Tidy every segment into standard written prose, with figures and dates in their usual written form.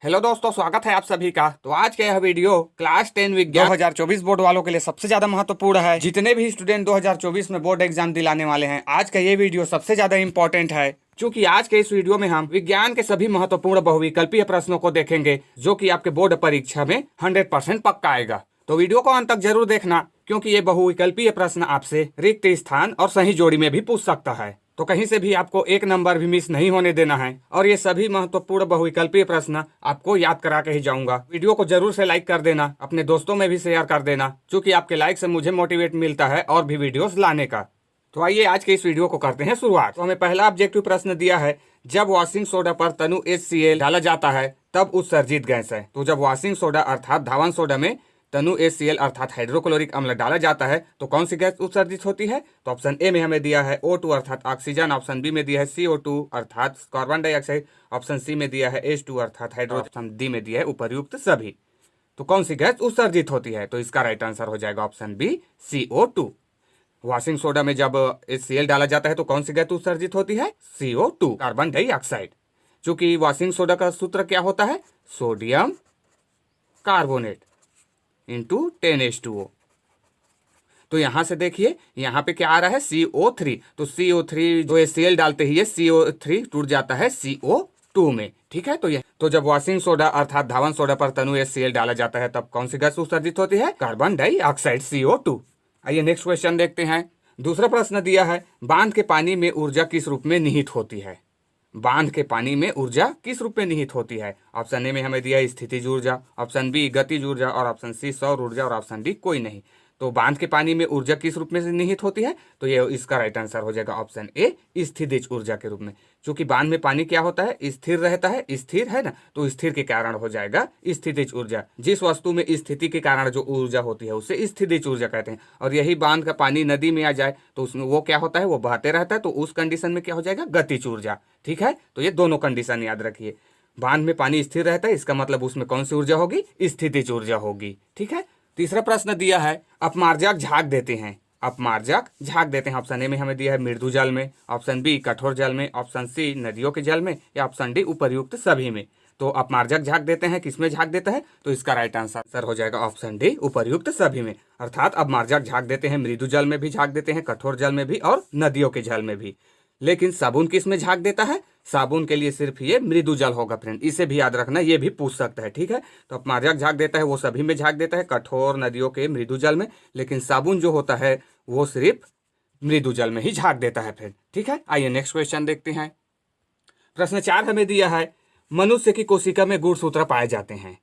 Hello दोस्तों, स्वागत है आप सभी का। तो आज का यह वीडियो क्लास 10 विज्ञान 2024 बोर्ड वालों के लिए सबसे ज्यादा महत्वपूर्ण है। जितने भी स्टूडेंट 2024 में बोर्ड एग्जाम दिलाने वाले हैं, आज का ये वीडियो सबसे ज्यादा इंपॉर्टेंट है, क्योंकि आज के इस वीडियो में हम विज्ञान के सभी महत्वपूर्ण बहुविकल्पीय प्रश्नों को देखेंगे, जो कि आपके बोर्ड परीक्षा में 100% पक्का आएगा। तो वीडियो को अंत तक जरूर देखना, क्योंकि ये बहुविकल्पीय प्रश्न आपसे रिक्त स्थान और सही जोड़ी में भी पूछ सकता है। तो कहीं से भी आपको एक नंबर भी मिस नहीं होने देना है, और ये सभी महत्वपूर्ण बहुविकल्पीय प्रश्न आपको याद करा के ही जाऊंगा। वीडियो को जरूर से लाइक कर देना, अपने दोस्तों में भी शेयर कर देना, क्योंकि आपके लाइक से मुझे मोटिवेट मिलता है और भी वीडियोस लाने का। तो आइए आज के इस वीडियो को करते हैं शुरुआत। तो हमें पहला ऑब्जेक्टिव प्रश्न दिया है, जब वॉशिंग सोडा पर तनु HCl डाला जाता है तब उत्सर्जित गैस है। तो जब वॉशिंग सोडा अर्थात धावन सोडा में तनु HCl अर्थात हाइड्रोक्लोरिक अम्ल डाला जाता है तो कौन सी गैस उत्सर्जित होती है? तो ऑप्शन ए में हमें दिया है O2 अर्थात ऑक्सीजन, ऑप्शन बी में दिया है CO2 अर्थात कार्बन डाइऑक्साइड, ऑप्शन सी में दिया है H2 अर्थात हाइड्रोजन, ऑप्शन डी में दिया है उपर्युक्त सभी। तो कौन सी गैस उत्सर्जित होती है? तो इसका राइट आंसर हो जाएगा option B CO2। Washing soda में जब HCl डाला जाता है तो कौन सी गैस उत्सर्जित होती है? CO2 carbon dioxide. चूंकि वॉशिंग सोडा का सूत्र क्या होता है? Sodium carbonate into 10H2O। तो यहां से देखिए, यहां पे क्या आ रहा है? CO3। तो CO3 जो HCl डालते ही ये CO3 टूट जाता है CO2 में। ठीक है, तो जब वॉशिंग सोडा अर्थात धावन सोडा पर तनु HCl डाला जाता है तब कौन सी गैस उत्सर्जित होती है? Carbon dioxide CO2। आइए नेक्स्ट क्वेश्चन देखते हैं। दूसरा प्रश्न दिया है, बांध के पानी में ऊर्जा किस रूप में निहित होती है? बांध के पानी में ऊर्जा किस रूप में निहित होती है? ऑप्शन ए में हमें दिया है स्थितिज ऊर्जा, ऑप्शन बी गतिज ऊर्जा, और ऑप्शन सी सौर ऊर्जा, और ऑप्शन डी कोई नहीं। तो बांध के पानी में ऊर्जा किस रूप में निहित होती है? तो ये इसका राइट आंसर हो जाएगा ऑप्शन ए स्थितिज ऊर्जा के रूप में। क्योंकि बांध में पानी क्या होता है? स्थिर रहता है, स्थिर है ना, तो स्थिर के कारण हो जाएगा स्थितिज ऊर्जा। जिस वस्तु में स्थिति के कारण जो ऊर्जा होती है उसे स्थितिज ऊर्जा कहते हैं। और यही बांध का पानी नदी में आ जाए तो उसमें वो क्या होता है? वो बहते रहता है, तो उस कंडीशन में क्या हो जाएगा? गतिज ऊर्जा। ठीक है, तो ये दोनों कंडीशन याद रखिए। बांध में पानी स्थिर रहता है, इसका मतलब उसमें कौन सी ऊर्जा होगी? स्थितिज ऊर्जा होगी। ठीक है, तीसरा प्रश्न दिया है, अपमार्जक झाग देते हैं। अपमार्जक झाग देते हैं, ऑप्शन ए में हमें दिया है मृदु जल में, ऑप्शन बी कठोर जल में, ऑप्शन सी नदियों के जल में, या ऑप्शन डी उपर्युक्त सभी में। तो अपमार्जक झाग देते हैं किसमें झाग देता है? तो इसका राइट आंसर हो जाएगा ऑप्शन डी उपर्युक्त सभी में। अर्थात अपमार्जक झाग देते हैं मृदु जल में भी झाग देते हैं, कठोर जल में भी, और नदियों के जल में भी। लेकिन साबुन किस में झाग देता है? साबुन के लिए सिर्फ ये मृदु जल होगा फ्रेंड, इसे भी याद रखना, ये भी पूछ सकता है। ठीक है, तो अपमार्जक झाग देता है वो सभी में झाग देता है, कठोर नदियों के मृदु जल में, लेकिन साबुन जो होता है वो सिर्फ मृदु जल में ही झाग देता है फ्रेंड। ठीक है, आइए नेक्स्ट क्वेश्चन देखते हैं। प्रश्न 4 हमें दिया है, मनुष्य की कोशिका में गुणसूत्र पाए जाते हैं।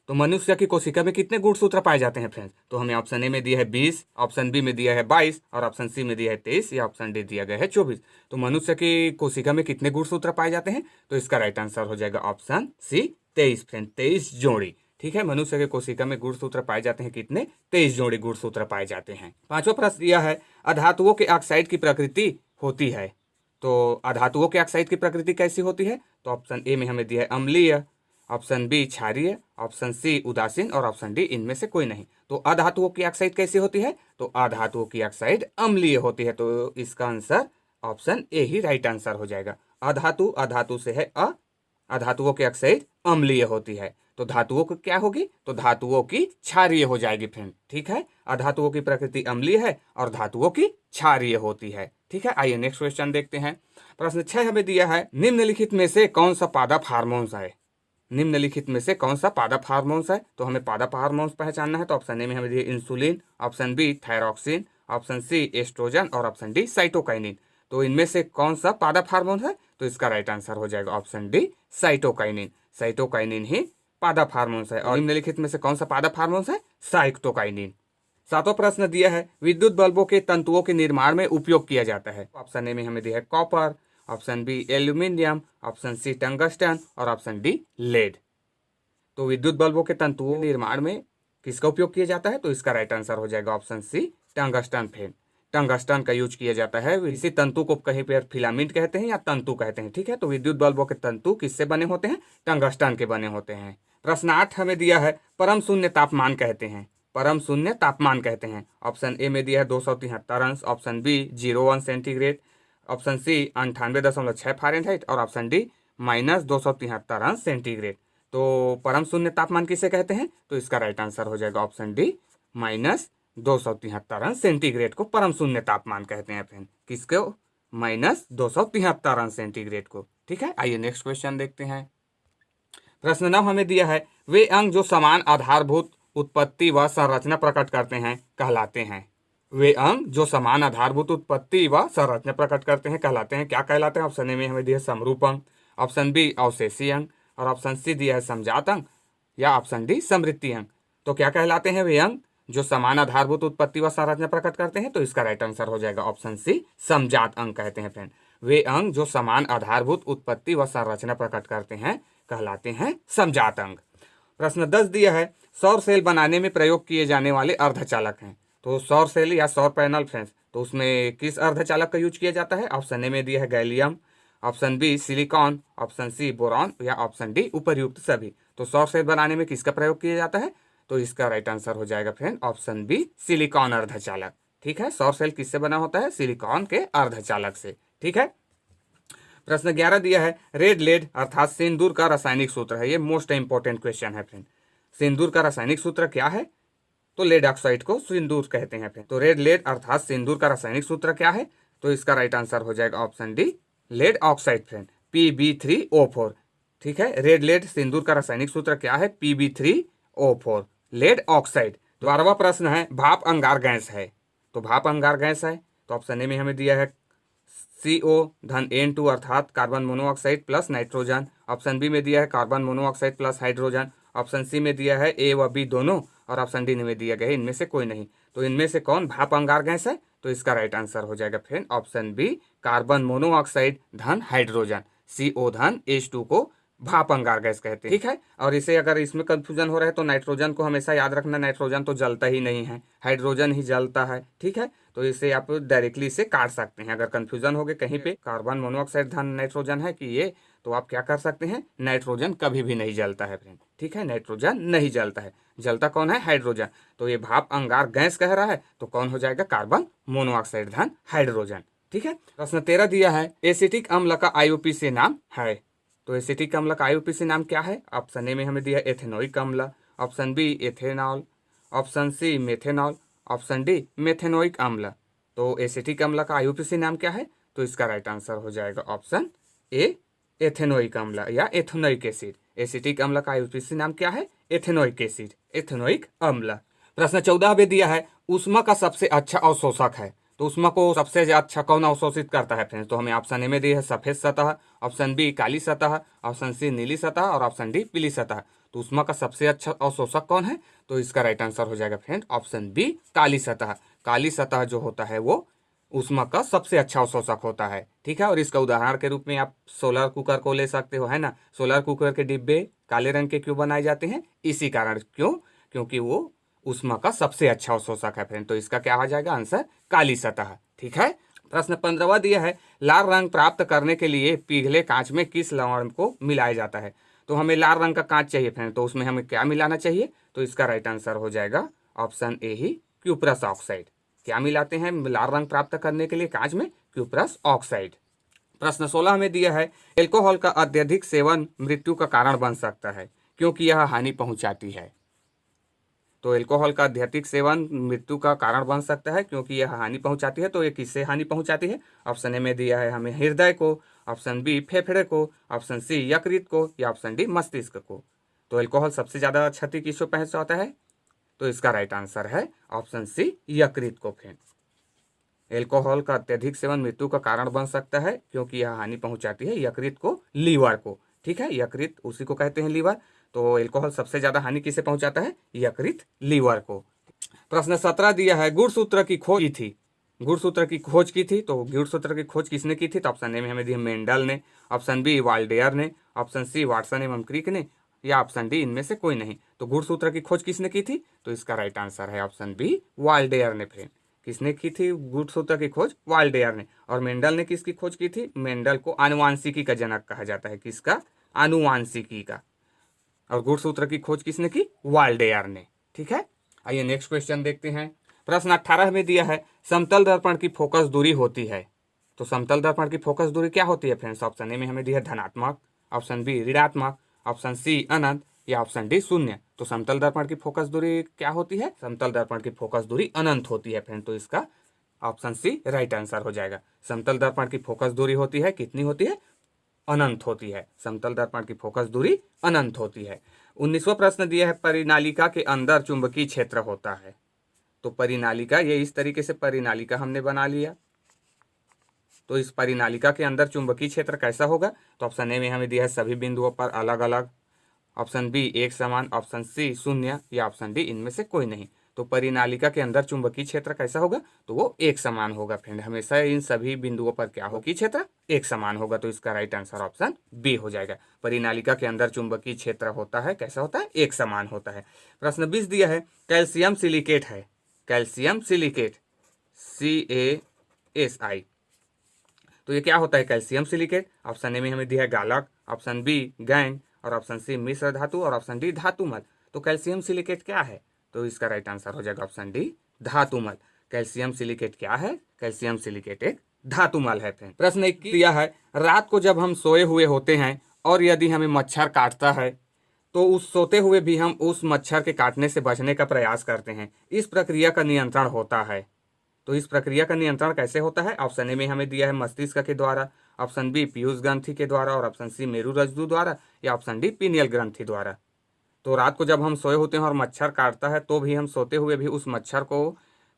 तो मनुष्य की कोशिका में कितने गुणसूत्र पाए जाते हैं फ्रेंड्स? तो हमें ऑप्शन ए में दिया है 20, ऑप्शन बी में दिया है 22, और ऑप्शन सी में दिया है 23, या ऑप्शन डी दिया गया है 24। तो मनुष्य की कोशिका में कितने गुणसूत्र पाए जाते हैं? तो इसका राइट आंसर हो जाएगा ऑप्शन सी 23 फ्रेंड, 23 जोड़ी। ठीक है, मनुष्य के कोशिका में गुणसूत्र पाए जाते हैं कितने? 23 जोड़ी गुणसूत्र पाए जाते हैं। पांचवा प्रश्न दिया है, अधातुओं के ऑक्साइड की प्रकृति होती है। तो अधातुओं के ऑक्साइड की प्रकृति कैसी होती है? तो ऑप्शन ए में हमें दिया है अम्लीय, ऑप्शन बी क्षारीय, ऑप्शन सी उदासीन, और ऑप्शन डी इनमें से कोई नहीं। तो अधातुओं की ऑक्साइड कैसी होती है? तो अधातुओं की ऑक्साइड अम्लीय होती है। तो इसका answer option A he right answer हो जाएगा। अधातु से है अ, अधातुओं की ऑक्साइड अम्लीय होती है। तो धातुओं की क्या होगी? तो धातुओं की क्षारीय हो जाएगी फ्रेंड। ठीक है, अधातुओं की प्रकृति अम्लीय है और धातुओं की क्षारीय होती है। ठीक है, आइए नेक्स्ट क्वेश्चन देखते हैं। प्रश्न 6 हमें दिया है, निम्नलिखित में से कौन सा पादप हार्मोन्स है? निम्नलिखित में से कौन सा पादप हार्मोन्स है? तो हमें पादप हार्मोन्स पहचानना है। तो ऑप्शन ए में हमें दिया insulin, option B thyroxine, option C estrogen, और ऑप्शन डी साइटोकाइनिन। तो इनमें से कौन सा पादप हार्मोन है? तो इसका राइट आंसर हो जाएगा ऑप्शन डी साइटोकाइनिन। साइटोकाइनिन ही पादप हार्मोन्स है। और निम्नलिखित में से कौन सा पादप हार्मोन्स है? साइटोकाइनिन। सातवां प्रश्न दिया है, विद्युत बल्बों के तंतुओं के निर्माण में उपयोग किया जाता है। ऑप्शन ए में हमें दिया है copper, option B aluminium, option C tungsten, और ऑप्शन डी लेड। तो विद्युत बल्बों के तंतुओं के निर्माण में किसका उपयोग किया जाता है? तो इसका राइट आंसर हो जाएगा option C tungsten friend. Tungsten का यूज किया जाता है। इसी तंतु को कहीं पर फिलामेंट कहते हैं या तंतु कहते हैं। ठीक है, तो विद्युत बल्बों के तंतु किससे बने होते हैं? टंगस्टन के बने होते हैं। प्रश्न 8 हमें दिया है, परम शून्य तापमान कहते हैं। परम शून्य तापमान कहते हैं। ऑप्शन ए में दिया है 273 अंश, option B 01 centigrade, option C 98.6 Fahrenheit, और ऑप्शन डी -273 अंश सेंटीग्रेड। तो परम शून्य तापमान किसे कहते हैं? तो इसका राइट आंसर हो जाएगा ऑप्शन डी, -273 अंश सेंटीग्रेड को परम शून्य तापमान कहते हैं फ्रेंड। किसको? -273 अंश सेंटीग्रेड को। ठीक है, आइए नेक्स्ट क्वेश्चन देखते हैं। प्रश्न 9 हमें दिया है, वे अंग जो समान आधारभूत उत्पत्ति व संरचना प्रकट करते हैं कहलाते हैं। वे अंग जो समान आधारभूत उत्पत्ति व संरचना प्रकट करते हैं कहलाते हैं। क्या कहलाते हैं? ऑप्शन ए में हमें दिया है समरूप अंग, ऑप्शन बी अवशेषी अंग, और ऑप्शन सी दिया है समजात अंग, या ऑप्शन डी समृद्धि अंग। तो क्या कहलाते हैं वे अंग जो समान आधारभूत उत्पत्ति व संरचना प्रकट करते हैं? तो इसका राइट आंसर हो जाएगा ऑप्शन सी, समजात अंग कहते हैं फ्रेंड। वे अंग जो समान आधारभूत उत्पत्ति व संरचना प्रकट करते हैं कहलाते हैं समजात अंग। प्रश्न 10 दिया है, सौर सेल बनाने में प्रयोग किए जाने वाले अर्धचालक हैं। तो सौर सेल या सौर पैनल फ्रेंड्स, तो उसमें किस अर्धचालक का यूज किया जाता है? ऑप्शन ए में दिया है gallium, option B silicon, option C boron, या ऑप्शन डी उपर्युक्त सभी। तो सौर सेल बनाने में किसका प्रयोग किया जाता है? तो इसका राइट आंसर हो जाएगा फ्रेंड ऑप्शन बी, सिलिकॉन अर्धचालक। ठीक है, सौर सेल किससे बना होता है? सिलिकॉन के अर्धचालक से। ठीक है, प्रश्न 11 दिया है, रेड लेड अर्थात सिंदूर का रासायनिक सूत्र है। ये मोस्ट इंपॉर्टेंट क्वेश्चन है फ्रेंड। सिंदूर का रासायनिक सूत्र क्या है? तो लेड ऑक्साइड को सिंदूर कहते हैं फ्रेंड। तो रेड लेड अर्थात सिंदूर का रासायनिक सूत्र क्या है? तो इसका राइट आंसर हो जाएगा option D, lead oxide friend, Pb3O4। ठीक है, रेड लेड सिंदूर का रासायनिक सूत्र क्या है? Pb3O4, lead oxide. 12वां प्रश्न है, भाप अंगार गैस है। तो भाप अंगार गैस है, तो ऑप्शन ए में हमें दिया है CO-N2 अर्थात carbon monoxide plus nitrogen, option B में दिया है carbon monoxide plus hydrogen, option C में दिया है ए व बी दोनों, और ऑप्शन डी में दिया गया है इनमें से कोई नहीं। तो इनमें से कौन भाप अंगार गैस है? तो इसका राइट आंसर हो जाएगा friend option B, carbon monoxide धन हाइड्रोजन, CO-H2 को भाप अंगार गैस कहते हैं। ठीक है, और इसे अगर इसमें कंफ्यूजन हो रहा है तो नाइट्रोजन को हमेशा याद रखना, नाइट्रोजन तो जलता ही नहीं है, हाइड्रोजन ही जलता है। ठीक है, तो इसे आप डायरेक्टली इसे काट सकते हैं। अगर कंफ्यूजन हो गए कहीं पे कार्बन मोनोऑक्साइड धन नाइट्रोजन है कि ये, तो आप क्या कर सकते हैं, नाइट्रोजन कभी भी नहीं जलता है फ्रेंड। ठीक है, नाइट्रोजन नहीं जलता है, जलता कौन है? हाइड्रोजन। तो ये भाप अंगार गैस कह रहा है, तो कौन हो जाएगा? कार्बन मोनोऑक्साइड धन हाइड्रोजन। ठीक है, प्रश्न 13 दिया है, एसिटिक अम्ल का IUPAC नाम है। तो एसिटिक अम्ल का IUPAC नाम क्या है? ऑप्शन ए में हमें दिया एथेनोइक अम्ल, option B ethanol, option C methanol, option D methanoic अम्ल। तो एसिटिक अम्ल का IUPAC नाम क्या है? तो इसका राइट आंसर हो जाएगा ऑप्शन ए, एथेनोइक अम्ल या एथेनोइक एसिड। एसिटिक अम्ल का IUPAC नाम क्या है? एथेनोइक एसिड, एथेनोइक अम्ल। प्रश्न 14 में दिया है, ऊष्मा का सबसे अच्छा अवशोषक है। तो ऊष्मा को सबसे अच्छा कौन अवशोषित करता है फ्रेंड्स? तो हमें ऑप्शन ए में दी है सफेद सतह, ऑप्शन बी काली सतह, ऑप्शन सी नीली सतह, और ऑप्शन डी पीली सतह। तो ऊष्मा का सबसे अच्छा अवशोषक कौन है? तो इसका राइट आंसर हो जाएगा फ्रेंड ऑप्शन बी, काली सतह। काली सतह जो होता है वो ऊष्मा का सबसे अच्छा अवशोषक होता है। ठीक है, और इसका उदाहरण के रूप में आप सोलर कुकर को ले सकते हो, है ना। सोलर कुकर के डिब्बे काले रंग के क्यों बनाए जाते हैं? इसी कारण। क्यों? क्योंकि वो ऊष्मा का सबसे अच्छा अवशोषक है फ्रेंड। तो इसका क्या आ जाएगा आंसर? काली सतह। ठीक है, प्रश्न 15वां दिया है, लाल रंग प्राप्त करने के लिए पिघले कांच में किस लवण को मिलाया जाता है? तो हमें लाल रंग का कांच चाहिए फ्रेंड, तो उसमें हमें क्या मिलाना चाहिए? तो इसका राइट आंसर हो जाएगा option A he, cuprous oxide. क्या मिलाते हैं लाल रंग प्राप्त करने के लिए कांच में? Cuprous oxide. प्रश्न 16 में दिया है, एल्कोहल का अत्यधिक सेवन मृत्यु का कारण बन सकता है क्योंकि यह हानि पहुंचाती है। तो एल्कोहल का अत्यधिक सेवन मृत्यु का कारण बन सकता है क्योंकि यह हानि पहुंचाती है। तो ये किससे हानि पहुंचाती है? ऑप्शन ए में दिया है हमें हृदय को, ऑप्शन बी फेफड़े को, ऑप्शन सी यकृत को, या ऑप्शन डी मस्तिष्क को। तो एल्कोहल सबसे ज्यादा क्षति किसको पहुंचाता है? तो इसका राइट आंसर है ऑप्शन सी, यकृत को फ्रेंड। एल्कोहल का अत्यधिक सेवन मृत्यु का कारण बन सकता है क्योंकि यह हानि पहुंचाती है यकृत को, लीवर को। ठीक है, यकृत उसी को कहते हैं लीवर। तो एल्कोहल सबसे ज्यादा हानि किसे पहुंचाता है? यकृत, लीवर को। प्रश्न 17 दिया है, गुणसूत्र की खोज की थी। गुणसूत्र की खोज की थी, तो गुणसूत्र की खोज किसने की थी? तो ऑप्शन ए में हमें दिया मेंडल ने, ऑप्शन बी वाल्डेयर ने, ऑप्शन सी वाटसन एवं क्रिक ने, या ऑप्शन डी इनमें से कोई नहीं। तो गुणसूत्र की खोज किसने की थी? तो इसका राइट आंसर है ऑप्शन बी, वाल्डेयर ने फ्रेंड। किसने की थी गुणसूत्र की खोज? वाल्डेयर ने। और मेंडल ने किसकी खोज की थी? मेंडल को आनुवांशिकी का जनक कहा जाता है। किसका? आनुवांशिकी का। और गुणसूत्र की खोज किसने की? वाल्डेयर ने। ठीक है, आइए नेक्स्ट क्वेश्चन देखते हैं। प्रश्न 18 में दिया है, समतल दर्पण की फोकस दूरी होती है। तो समतल दर्पण की फोकस दूरी क्या होती है फ्रेंड्स? ऑप्शन ए में हमें दिया है धनात्मक, ऑप्शन बी ऋणात्मक, ऑप्शन सी अनंत, या ऑप्शन डी शून्य। तो समतल दर्पण की फोकस दूरी क्या होती है? समतल दर्पण की फोकस दूरी अनंत होती है फ्रेंड। तो इसका ऑप्शन सी राइट आंसर हो जाएगा। समतल दर्पण की फोकस दूरी होती है, कितनी होती है? अनंत होती है। समतल दर्पण की फोकस दूरी अनंत होती है। 19वां प्रश्न दिया है, परिनालिका के अंदर चुंबकीय क्षेत्र होता है। तो परिनालिका, ये इस तरीके से परिनालिका हमने बना लिया। तो इस परिनालिका के अंदर चुंबकीय क्षेत्र कैसा होगा? तो ऑप्शन ए में हमें दिया है सभी बिंदुओं पर अलग अलग, ऑप्शन बी एक समान, ऑप्शन सी शून्य, या ऑप्शन डी इनमें से कोई नहीं। तो परिनालिका के अंदर चुंबकीय क्षेत्र कैसा होगा? तो वो एक समान होगा फ्रेंड। हमेशा इन सभी बिंदुओं पर क्या होगी? क्षेत्र एक समान होगा। तो इसका राइट आंसर ऑप्शन बी हो जाएगा। परिनालिका के अंदर चुंबकीय क्षेत्र होता है, कैसा होता है? एक समान होता है। प्रश्न 20 दिया है, कैल्शियम सिलिकेट है, कैल्शियम सिलिकेट CaSi। तो ये क्या होता है? Calcium silicate. ऑप्शन ए में हमें दिया है गालक, ऑप्शन बी गैंग, और ऑप्शन सी मिश्र धातु, और ऑप्शन डी धातुमल। तो कैल्शियम सिलिकेट क्या है? तो इसका राइट आंसर हो जाएगा ऑप्शन डी धातुमल। कैल्शियम सिलिकेट क्या है? कैल्शियम सिलिकेट एक धातुमल है फ्रेंड। प्रश्न 21 दिया है, रात को जब हम सोए हुए होते हैं और यदि हमें मच्छर काटता है तो उस सोते हुए भी हम उस मच्छर के काटने से बचने का प्रयास करते हैं। इस प्रक्रिया का नियंत्रण होता है। तो इस प्रक्रिया का नियंत्रण कैसे होता है? ऑप्शन ए में हमें दिया है मस्तिष्क के द्वारा, ऑप्शन बी पीयूष ग्रंथि के द्वारा, और ऑप्शन सी मेरुरज्जु द्वारा, या ऑप्शन डी पीनियल ग्रंथि द्वारा। तो रात को जब हम सोए होते हैं और मच्छर काटता है तो भी हम सोते हुए भी उस मच्छर को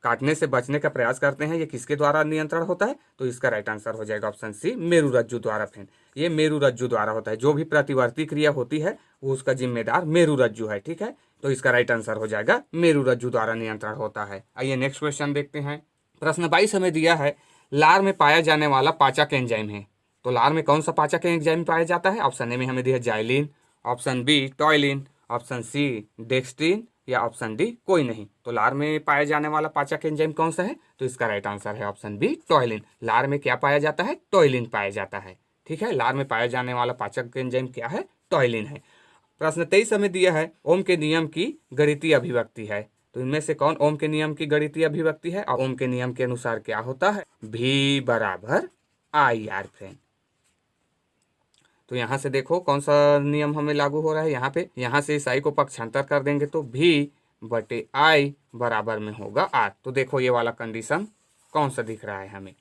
काटने से बचने का प्रयास करते हैं। ये किसके द्वारा नियंत्रण होता है? तो इसका राइट आंसर हो जाएगा ऑप्शन सी मेरुरज्जु द्वारा फ्रेंड। ये मेरुरज्जु द्वारा होता है। जो भी प्रतिवर्ती क्रिया होती है वो उसका जिम्मेदार मेरुरज्जु है। ठीक है, तो इसका राइट आंसर हो जाएगा मेरुरज्जु द्वारा नियंत्रण होता है। आइए नेक्स्ट क्वेश्चन देखते हैं। प्रश्न 22 हमें दिया है, लार में पाया जाने वाला पाचक एंजाइम है। तो लार में कौन सा पाचक एंजाइम पाया जाता है? ऑप्शन ए में हमें दिया है xylene, option B toluene, option C dextrin, या ऑप्शन डी कोई नहीं। तो लार में पाया जाने वाला पाचक एंजाइम कौन सा है? तो इसका राइट आंसर है ऑप्शन बी टॉयलिन। लार में क्या पाया जाता है? टॉयलिन पाया जाता है। ठीक है, लार में पाया जाने वाला पाचक एंजाइम क्या है? टॉयलिन है। प्रश्न 23 हमें दिया है, ओम के नियम की गणितीय अभिव्यक्ति है। तो इनमें से कौन ओम के नियम की गणितीय अभिव्यक्ति है? और ओम के नियम के अनुसार क्या होता है? V बराबर IR फ्रेंड। तो यहाँ से देखो कौन सा नियम हमें लागू हो रहा है। यहाँ पे, यहाँ से इस I को पक्षांतर कर देंगे तो V बटे I बराबर में होगा R। तो देखो ये वाला कंडीशन कौन सा दिख रहा है हमें?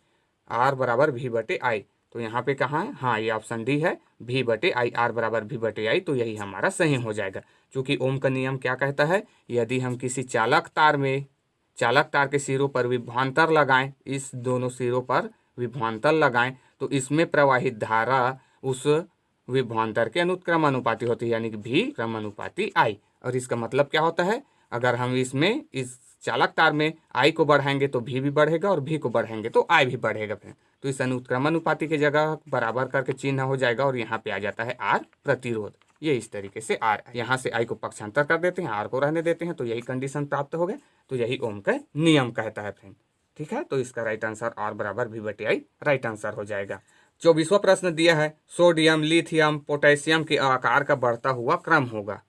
R बराबर V बटे I। तो यहाँ पे कहाँ है? हाँ, ये ऑप्शन डी है, V बटे आई, R बराबर V बटे आई। तो यही हमारा सही हो जाएगा। क्योंकि ओम का नियम क्या कहता है? यदि हम किसी चालक तार के सिरों पर विभवांतर लगाएं, इस दोनों सिरों पर विभवांतर लगाएं, तो इसमें प्रवाहित धारा उस विभवांतर के अनुक्रमानुपाती होती है, यानी कि V क्रमानुपाती I। और इसका मतलब क्या होता है? अगर हम इसमें इस चालक तार में I को बढ़ाएंगे तो V भी बढ़ेगा, और V को बढ़ाएंगे तो I भी बढ़ेगा। तो इस अनुक्रमानुपाती की जगह बराबर करके चिन्ह हो जाएगा, और यहाँ पे आ जाता है R प्रतिरोध। ये इस तरीके से R, यहाँ से I को पक्षांतर कर देते हैं, R को रहने देते हैं, तो यही कंडीशन प्राप्त हो गए। तो यही ओम का नियम कहता है फ्रेंड। ठीक है, तो इसका राइट आंसर R बराबर V बटे आई राइट आंसर हो जाएगा। 24वां प्रश्न दिया है, सोडियम लिथियम पोटेशियम के आकार का बढ़ता हुआ क्रम होगा।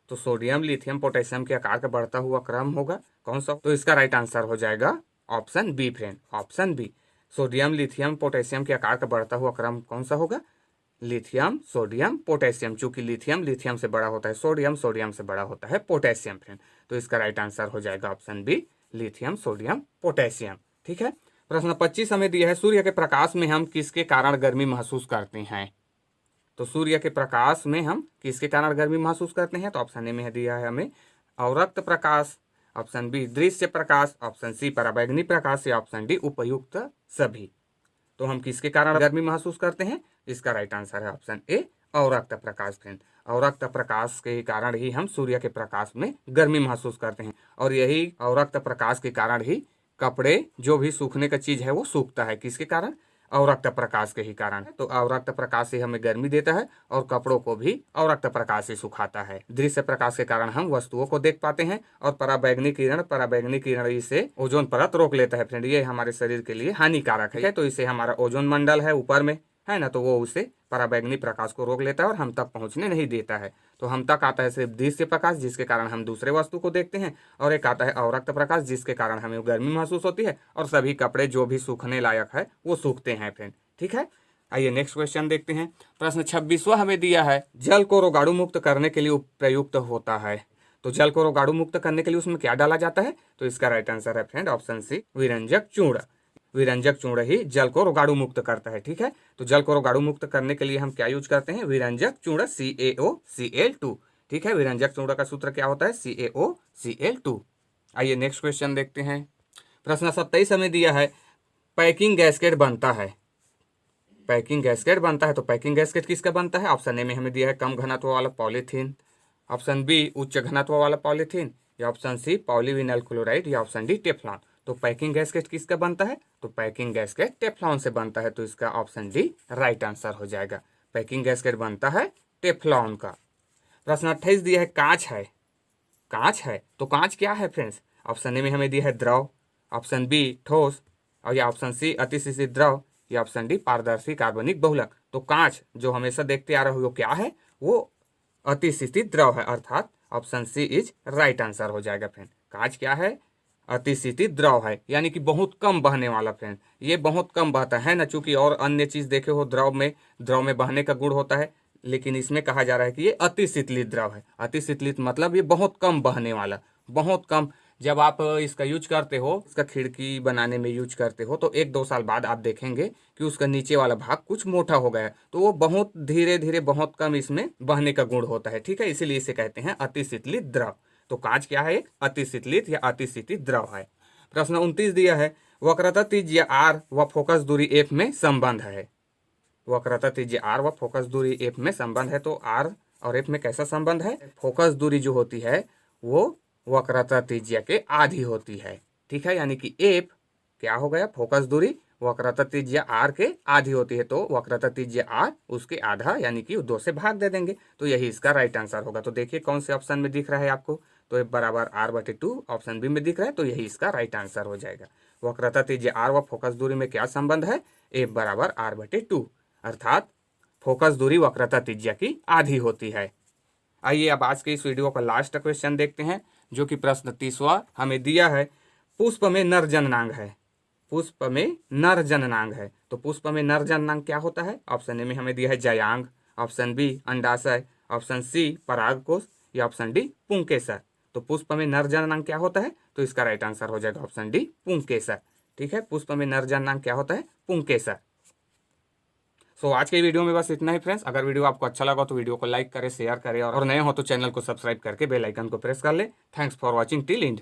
तो सोडियम लिथियम पोटेशियम के आकार का बढ़ता हुआ क्रम होगा कौन सा? तो इसका राइट आंसर हो जाएगा option B friend, option B. Sodium lithium potassium के आकार का बढ़ता हुआ क्रम कौन सा होगा? Lithium sodium potassium. चूंकि लिथियम से बड़ा होता है सोडियम से बड़ा होता है पोटेशियम फ्रेंड। तो इसका राइट आंसर हो जाएगा option B, lithium sodium potassium. ठीक है, प्रश्न 25 हमें दिया है, सूर्य के प्रकाश में हम किसके कारण गर्मी महसूस करते हैं? तो सूर्य के प्रकाश में हम किसके कारण गर्मी महसूस करते हैं? तो ऑप्शन ए में दिया है हमें अवरक्त प्रकाश, ऑप्शन बी दृश्य प्रकाश, ऑप्शन सी पराबैंगनी प्रकाश, या ऑप्शन डी उपयुक्त सभी। तो हम किसके कारण गर्मी महसूस करते हैं? इसका राइट आंसर है ऑप्शन ए, अवरक्त प्रकाश फ्रेंड। अवरक्त प्रकाश के कारण ही हम सूर्य के प्रकाश में गर्मी महसूस करते हैं, और यही अवरक्त प्रकाश के कारण ही कपड़े, जो भी सूखने का चीज है वो सूखता है। किसके कारण? अवरक्त प्रकाश के ही कारण। तो अवरक्त प्रकाश से हमें गर्मी देता है, और कपड़ों को भी अवरक्त प्रकाश से सुखाता है। दृश्य प्रकाश के कारण हम वस्तुओं को देख पाते हैं, और पराबैंगनी किरण इसे ओजोन परत रोक लेता है फ्रेंड। ये हमारे शरीर के लिए हानिकारक है। तो इसे हमारा ओजोन मंडल है ऊपर में है ना, तो वो उसे पराबैंगनी प्रकाश को रोक लेता है और हम तक पहुंचने नहीं देता है। तो हम तक आता है सिर्फ दृश्य प्रकाश, जिसके कारण हम दूसरे वस्तु को देखते हैं, और एक आता है अवरक्त प्रकाश, जिसके कारण हमें गर्मी महसूस होती है, और सभी कपड़े जो भी सूखने लायक है वो सूखते हैं फ्रेंड। ठीक है, आइए नेक्स्ट क्वेश्चन देखते हैं। प्रश्न 26वां हमें दिया है, जल को रोगाणु मुक्त करने के लिए प्रयुक्त होता है। तो जल को रोगाणु मुक्त करने के लिए उसमें क्या डाला जाता है? तो इसका राइट आंसर है फ्रेंड ऑप्शन सी, विरंजक चूर्ण। विरंजक चूर्ण ही जल को रोगाणु मुक्त करता है। ठीक है, तो जल को रोगाणु मुक्त करने के लिए हम क्या यूज करते हैं? विरंजक चूर्ण CaOCl2। ठीक है, विरंजक चूर्ण का सूत्र क्या होता है? CaOCl2। आइए नेक्स्ट क्वेश्चन देखते हैं। प्रश्न 27 हमें दिया है, पैकिंग गैस्केट बनता है। पैकिंग गैस्केट बनता है, तो पैकिंग गैस्केट किसका बनता है? ऑप्शन ए में हमें दिया है कम घनत्व वाला पॉलीथीन, ऑप्शन बी उच्च घनत्व वाला पॉलीथीन, या ऑप्शन सी पॉलीविनाइल क्लोराइड, या ऑप्शन डी टेफ्लॉन। तो पैकिंग गैस्केट किसका बनता है? तो पैकिंग गैस्केट टेफ्लॉन से बनता है। तो इसका ऑप्शन डी राइट आंसर हो जाएगा। पैकिंग गैस्केट बनता है टेफ्लॉन का। प्रश्न 28 दिया है, कांच है। कांच है, तो कांच क्या है फ्रेंड्स? ऑप्शन ए में हमें दिया है द्रव, ऑप्शन बी ठोस, और या ऑप्शन सी अतिशीषित द्रव, या ऑप्शन डी पारदर्शी कार्बनिक बहुलक। तो कांच जो हमेशा देखते आ रहे हो वो क्या है? वो अतिशीषित द्रव है, अर्थात option C is right answer हो जाएगा फ्रेंड। कांच क्या है? अतिशीषित द्रव है, यानी कि बहुत कम बहने वाला फ्रेंड। ये बहुत कम बहता है ना, चूंकि और अन्य चीज देखे हो द्रव में बहने का गुण होता है, लेकिन इसमें कहा जा रहा है कि ये अतिशीतलित द्रव है। अतिशीतलित मतलब ये बहुत कम बहने वाला, बहुत कम। जब आप इसका यूज करते हो, इसका खिड़की बनाने में यूज करते हो, तो 1-2 साल बाद आप देखेंगे कि उसका नीचे वाला भाग कुछ मोटा हो गया है। तो वो बहुत धीरे धीरे, बहुत कम इसमें बहने का गुण होता है। ठीक है, इसीलिए इसे कहते हैं अतिशीतलित द्रव। तो कांच क्या है? एक अतिशीतलित या अतिशीतित द्रव है। प्रश्न 29 दिया है, वक्रता त्रिज्या R व फोकस दूरी F में संबंध है। वक्रता त्रिज्या R व फोकस दूरी F में संबंध है। तो R और F में कैसा संबंध है? फोकस दूरी जो होती है वो वक्रता त्रिज्या के आधी होती है। ठीक है, यानी कि F क्या हो गया? फोकस दूरी वक्रता त्रिज्या R के आधी होती है। तो वक्रता त्रिज्या R उसके आधा, यानी कि 2 से भाग दे देंगे। तो यही इसका राइट आंसर होगा। तो देखिए कौन से ऑप्शन में दिख रहा है आपको? तो F बराबर R/2 ऑप्शन बी में दिख रहा है। तो यही इसका राइट आंसर हो जाएगा। वक्रता त्रिज्या R व फोकस दूरी में क्या संबंध है? F बराबर R/2, अर्थात फोकस दूरी वक्रता त्रिज्या की आधी होती है। आइए अब आज के इस वीडियो का लास्ट क्वेश्चन देखते हैं, जो कि प्रश्न 30वां हमें दिया है, पुष्प में नर जननांग है। पुष्प में नर जननांग है, तो पुष्प में नर जननांग क्या होता है? ऑप्शन ए में हमें दिया है जयांग, ऑप्शन बी अंडाशय, ऑप्शन सी परागकोश, या ऑप्शन डी पुंकेसर। तो पुष्प में नर जननांग क्या होता है? तो इसका राइट आंसर हो जाएगा ऑप्शन डी पुंकेसर। ठीक है, पुष्प में नर जननांग क्या होता है? पुंकेसर। सो आज के वीडियो में बस इतना ही फ्रेंड्स। अगर वीडियो आपको अच्छा लगा तो वीडियो को लाइक करें, शेयर करें, और नए हो तो चैनल को सब्सक्राइब करके बेल आइकन को प्रेस कर ले। Thanks for watching till and.